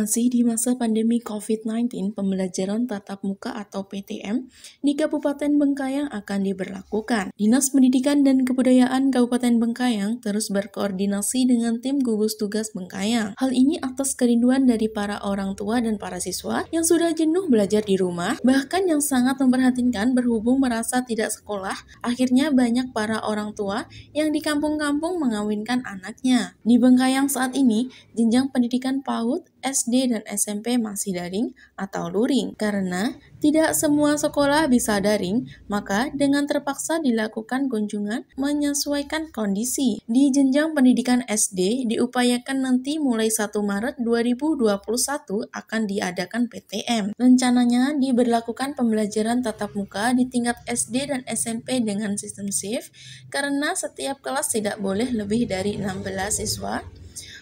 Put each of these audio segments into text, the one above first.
Masih di masa pandemi COVID-19, pembelajaran tatap muka atau PTM di Kabupaten Bengkayang akan diberlakukan. Dinas Pendidikan dan Kebudayaan Kabupaten Bengkayang terus berkoordinasi dengan tim gugus tugas Bengkayang. Hal ini atas kerinduan dari para orang tua dan para siswa yang sudah jenuh belajar di rumah, bahkan yang sangat memperhatinkan berhubung merasa tidak sekolah. Akhirnya banyak para orang tua yang di kampung-kampung mengawinkan anaknya. Di Bengkayang saat ini, jenjang pendidikan PAUD, SD dan SMP masih daring atau luring. Karena tidak semua sekolah bisa daring, maka dengan terpaksa dilakukan kunjungan menyesuaikan kondisi. Di jenjang pendidikan SD, diupayakan nanti mulai 1 Maret 2021 akan diadakan PTM. Rencananya diberlakukan pembelajaran tatap muka di tingkat SD dan SMP dengan sistem shift, karena setiap kelas tidak boleh lebih dari 16 siswa,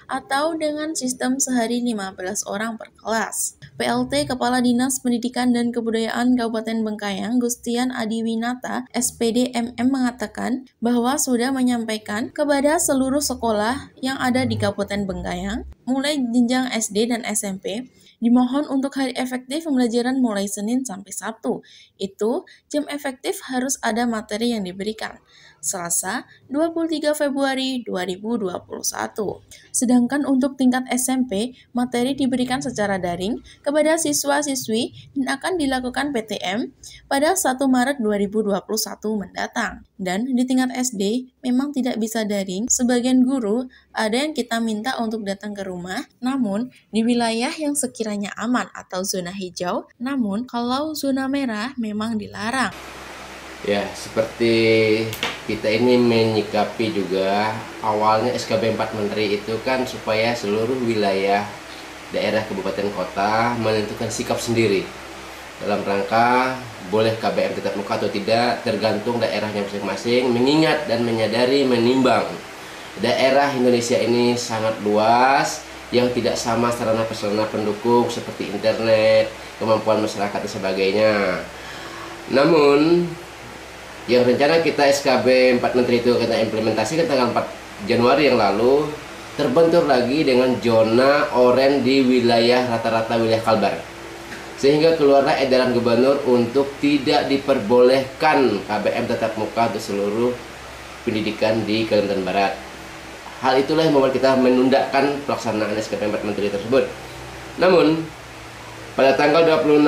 atau dengan sistem sehari 15 orang per kelas. PLT Kepala Dinas Pendidikan dan Kebudayaan Kabupaten Bengkayang, Gustian Adiwinata, SPD MM mengatakan bahwa sudah menyampaikan kepada seluruh sekolah yang ada di Kabupaten Bengkayang, mulai jenjang SD dan SMP, dimohon untuk hari efektif pembelajaran mulai Senin sampai Sabtu. Itu jam efektif harus ada materi yang diberikan. Selasa 23 Februari 2021. Sedangkan untuk tingkat SMP, materi diberikan secara daring kepada siswa-siswi dan akan dilakukan PTM pada 1 Maret 2021 mendatang. Dan di tingkat SD, memang tidak bisa daring. Sebagian guru ada yang kita minta untuk datang ke rumah, namun di wilayah yang sekiranya aman atau zona hijau, namun kalau zona merah memang dilarang. Ya, seperti kita ini menyikapi juga awalnya SKB 4 Menteri itu kan supaya seluruh wilayah daerah kabupaten kota menentukan sikap sendiri dalam rangka boleh KBM tetap muka atau tidak, tergantung daerahnya masing-masing, mengingat dan menyadari menimbang daerah Indonesia ini sangat luas yang tidak sama sarana prasarana pendukung seperti internet, kemampuan masyarakat dan sebagainya. Namun yang rencana kita SKB 4 Menteri itu kita implementasikan tanggal 4 Januari yang lalu, terbentur lagi dengan zona oranye di wilayah rata-rata wilayah Kalbar. Sehingga keluarlah edaran gubernur untuk tidak diperbolehkan KBM tatap muka untuk seluruh pendidikan di Kalimantan Barat. Hal itulah yang membuat kita menundakan pelaksanaan SKB 4 Menteri tersebut. Namun, pada tanggal 26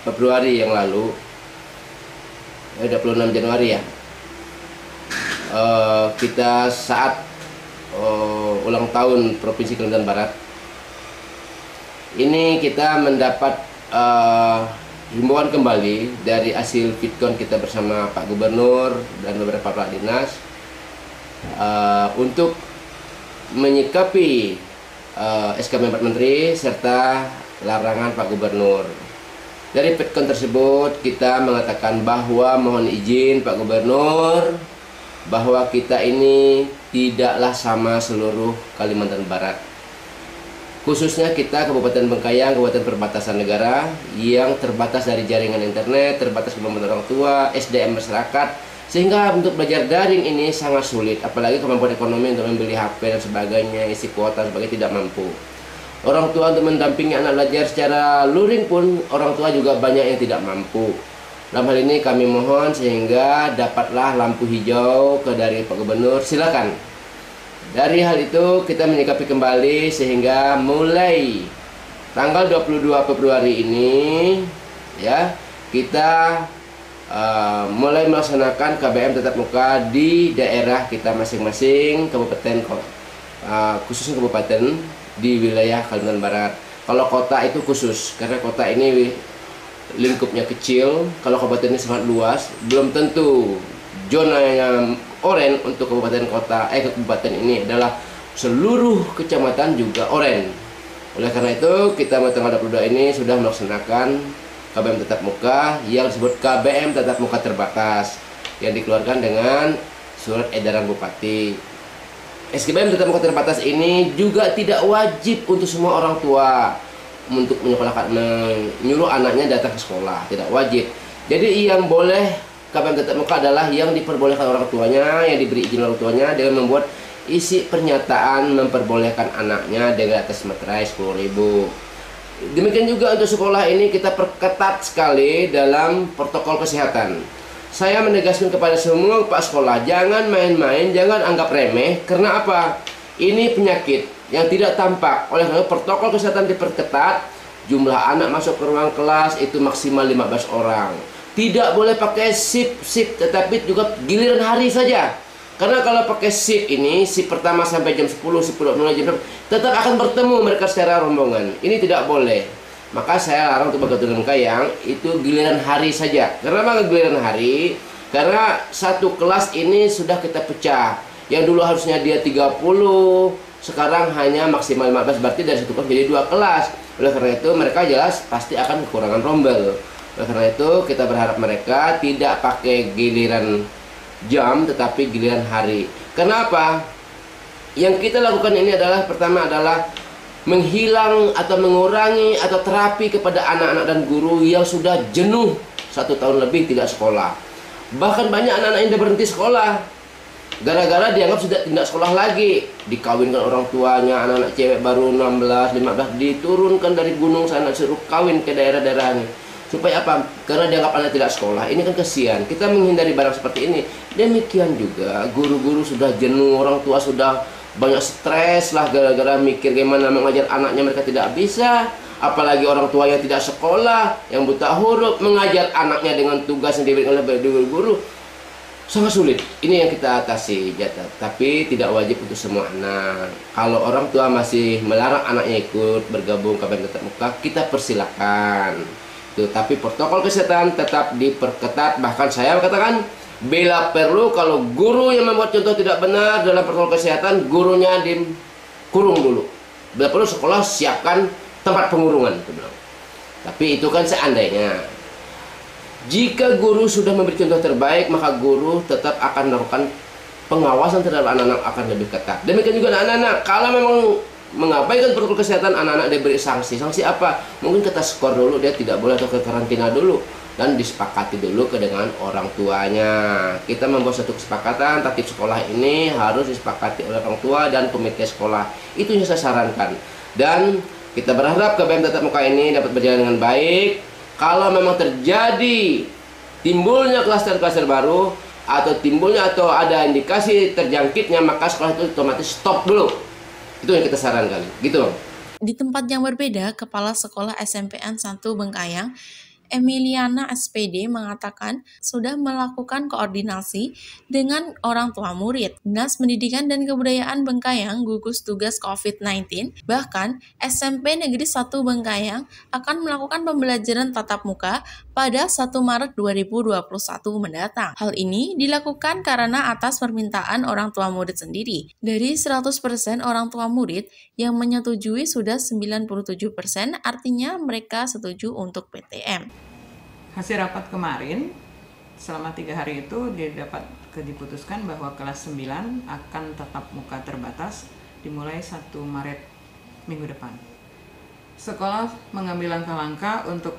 Februari yang lalu, 26 Januari ya, kita saat ulang tahun Provinsi Kalimantan Barat, ini kita mendapat himbauan kembali dari hasil Fitcon kita bersama Pak Gubernur dan beberapa Pak Dinas untuk menyikapi SKB 4 Menteri serta larangan Pak Gubernur. Dari Fitcon tersebut kita mengatakan bahwa mohon izin Pak Gubernur bahwa kita ini tidaklah sama seluruh Kalimantan Barat. Khususnya kita Kabupaten Bengkayang, Kabupaten Perbatasan Negara yang terbatas dari jaringan internet, terbatas kemampuan orang tua, SDM masyarakat, sehingga untuk belajar daring ini sangat sulit, apalagi kemampuan ekonomi untuk membeli HP dan sebagainya, isi kuota sebagai tidak mampu. Orang tua untuk mendampingi anak belajar secara luring pun orang tua juga banyak yang tidak mampu. Dalam hal ini kami mohon sehingga dapatlah lampu hijau dari Pak Gubernur, silakan. Dari hal itu kita menyikapi kembali sehingga mulai tanggal 22 Februari ini ya kita mulai melaksanakan KBM tatap muka di daerah kita masing-masing kabupaten, khususnya kabupaten di wilayah Kalimantan Barat. Kalau kota itu khusus karena kota ini lingkupnya kecil, kalau kabupaten ini sangat luas, belum tentu zona yang oranye untuk kabupaten kota kabupaten ini adalah seluruh kecamatan juga oranye. Oleh karena itu kita tanggal 22 ini sudah melaksanakan KBM tatap muka yang disebut KBM tatap muka terbatas yang dikeluarkan dengan surat edaran Bupati. SKBM tatap muka terbatas ini juga tidak wajib untuk semua orang tua untuk menyuruh anaknya datang ke sekolah, tidak wajib. Jadi yang boleh KBM tatap muka adalah yang diperbolehkan orang tuanya, yang diberi izin orang tuanya dengan membuat isi pernyataan memperbolehkan anaknya dengan atas materai 10.000. Demikian juga untuk sekolah ini kita perketat sekali dalam protokol kesehatan. Saya menegaskan kepada semua kepala sekolah, jangan main-main, jangan anggap remeh. Karena apa? Ini penyakit yang tidak tampak. Oleh karena protokol kesehatan diperketat, jumlah anak masuk ke ruang kelas itu maksimal 15 orang. Tidak boleh pakai sip, tetapi juga giliran hari saja. Karena kalau pakai sip ini, sip pertama sampai jam 10, sip mulai jam 10, tetap akan bertemu mereka secara rombongan. Ini tidak boleh. Maka saya larang untuk Bagatul Kayang itu giliran hari saja. Kenapa giliran hari? Karena satu kelas ini sudah kita pecah. Yang dulu harusnya dia 30, sekarang hanya maksimal 15, berarti dari satu kelas jadi 2 kelas. Oleh karena itu mereka jelas pasti akan kekurangan rombel. Oleh karena itu kita berharap mereka tidak pakai giliran jam tetapi giliran hari. Kenapa? Yang kita lakukan ini adalah pertama adalah menghilang atau mengurangi atau terapi kepada anak-anak dan guru yang sudah jenuh 1 tahun lebih tidak sekolah. Bahkan banyak anak-anak yang sudah berhenti sekolah gara-gara dianggap sudah tidak sekolah lagi, dikawinkan orang tuanya. Anak-anak cewek baru 16, 15 diturunkan dari gunung sana suruh kawin ke daerah-daerahnya. Supaya apa? Karena dianggap anak tidak sekolah. Ini kan kesian. Kita menghindari barang seperti ini. Demikian juga guru-guru sudah jenuh, orang tua sudah banyak stres lah gara-gara mikir gimana mengajar anaknya, mereka tidak bisa. Apalagi orang tua yang tidak sekolah, yang buta huruf, mengajar anaknya dengan tugas yang diberikan oleh guru-guru sangat sulit. Ini yang kita atasi, tapi tidak wajib untuk semua anak. Kalau orang tua masih melarang anaknya ikut bergabung KBM tatap muka, kita persilakan. Tapi protokol kesehatan tetap diperketat. Bahkan saya katakan, bila perlu kalau guru yang membuat contoh tidak benar dalam protokol kesehatan, gurunya dikurung dulu. Bila perlu sekolah siapkan tempat pengurungan, tapi itu kan seandainya. Jika guru sudah memberi contoh terbaik, maka guru tetap akan melakukan pengawasan terhadap anak-anak akan lebih ketat. Demikian juga anak-anak, kalau memang mengabaikan protokol kesehatan, anak-anak diberi sanksi. Sanksi apa? Mungkin kita skor dulu, dia tidak boleh atau ke karantina dulu, dan disepakati dulu dengan orang tuanya. Kita membuat satu kesepakatan, tatip sekolah ini harus disepakati oleh orang tua dan komite sekolah. Itu yang saya sarankan. Dan kita berharap KBM tatap muka ini dapat berjalan dengan baik. Kalau memang terjadi timbulnya klaster-klaster baru atau timbulnya atau ada indikasi terjangkitnya, maka sekolah itu otomatis stop dulu. Itu yang kita sarankan, gitu. Di tempat yang berbeda, Kepala Sekolah SMPN 1 Bengkayang, Emiliana SPD mengatakan sudah melakukan koordinasi dengan orang tua murid. Dinas Pendidikan dan Kebudayaan Bengkayang gugus tugas COVID-19. Bahkan SMP Negeri 1 Bengkayang akan melakukan pembelajaran tatap muka pada 1 Maret 2021 mendatang. Hal ini dilakukan karena atas permintaan orang tua murid sendiri. Dari 100% orang tua murid yang menyetujui sudah 97%, artinya mereka setuju untuk PTM. Hasil rapat kemarin selama 3 hari itu diputuskan bahwa kelas 9 akan tatap muka terbatas dimulai 1 Maret minggu depan. Sekolah mengambil langkah-langkah untuk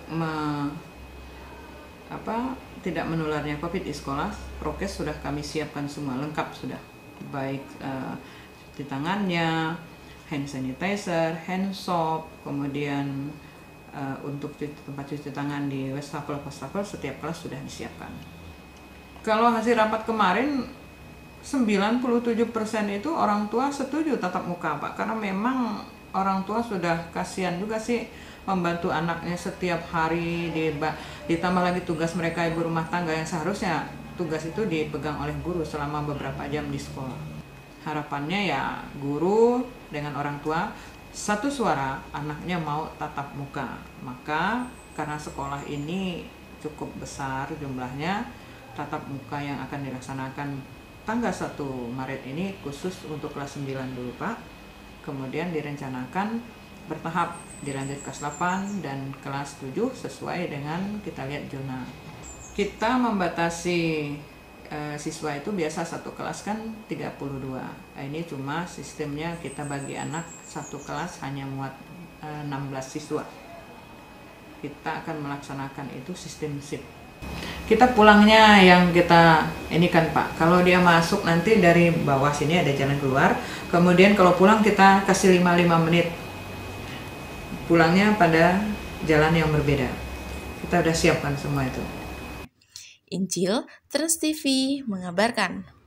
tidak menularnya COVID di sekolah. Prokes sudah kami siapkan semua, lengkap sudah, baik di tangannya, hand sanitizer, hand soap, kemudian untuk tempat cuci tangan di wastafel setiap kelas sudah disiapkan. Kalau hasil rapat kemarin 97% itu orang tua setuju tatap muka, Pak, karena memang orang tua sudah kasihan juga sih membantu anaknya setiap hari, ditambah lagi tugas mereka ibu rumah tangga yang seharusnya tugas itu dipegang oleh guru selama beberapa jam di sekolah. Harapannya ya guru dengan orang tua satu suara, anaknya mau tatap muka. Maka karena sekolah ini cukup besar jumlahnya, tatap muka yang akan dilaksanakan tanggal 1 Maret ini khusus untuk kelas 9 dulu, Pak. Kemudian direncanakan bertahap dilanjut kelas 8 dan kelas 7 sesuai dengan kita lihat zona. Kita membatasi siswa itu biasa satu kelas kan 32. Ini cuma sistemnya kita bagi anak satu kelas hanya muat 16 siswa. Kita akan melaksanakan itu sistem shift. Kita pulangnya yang kita ini kan Pak, kalau dia masuk nanti dari bawah sini ada jalan keluar, kemudian kalau pulang kita kasih 5 menit, pulangnya pada jalan yang berbeda. Kita udah siapkan semua itu. Injil, Trans TV mengabarkan.